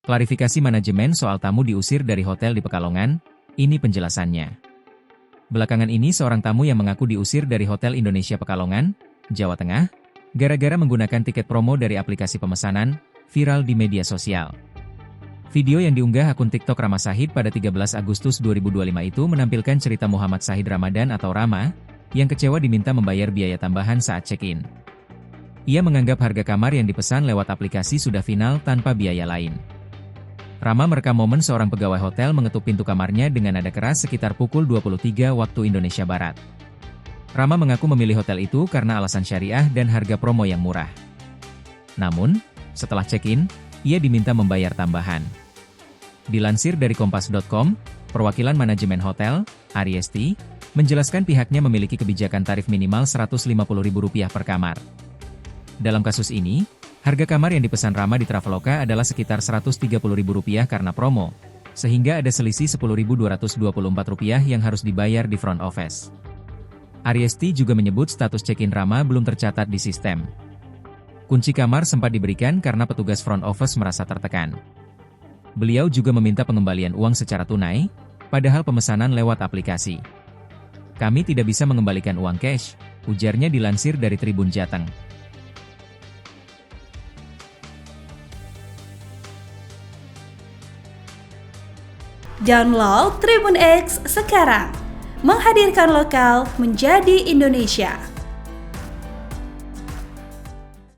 Klarifikasi manajemen soal tamu diusir dari hotel di Pekalongan, ini penjelasannya. Belakangan ini seorang tamu yang mengaku diusir dari Hotel Indonesia Pekalongan, Jawa Tengah, gara-gara menggunakan tiket promo dari aplikasi pemesanan, viral di media sosial. Video yang diunggah akun TikTok Rama Shahid pada 13 Agustus 2025 itu menampilkan cerita Muhammad Shahid Ramadan atau Rama, yang kecewa diminta membayar biaya tambahan saat check-in. Ia menganggap harga kamar yang dipesan lewat aplikasi sudah final tanpa biaya lain. Rama merekam momen seorang pegawai hotel mengetuk pintu kamarnya dengan nada keras sekitar pukul 23 waktu Indonesia Barat. Rama mengaku memilih hotel itu karena alasan syariah dan harga promo yang murah. Namun, setelah check-in, ia diminta membayar tambahan. Dilansir dari kompas.com, perwakilan manajemen hotel, Ariesti, menjelaskan pihaknya memiliki kebijakan tarif minimal Rp150.000 per kamar. Dalam kasus ini, harga kamar yang dipesan Rama di Traveloka adalah sekitar Rp130.000 karena promo, sehingga ada selisih Rp10.224 yang harus dibayar di front office. Ariesti juga menyebut status check-in Rama belum tercatat di sistem. Kunci kamar sempat diberikan karena petugas front office merasa tertekan. Beliau juga meminta pengembalian uang secara tunai, padahal pemesanan lewat aplikasi. Kami tidak bisa mengembalikan uang cash, ujarnya dilansir dari Tribun Jateng. Download Tribun X sekarang, menghadirkan lokal menjadi Indonesia.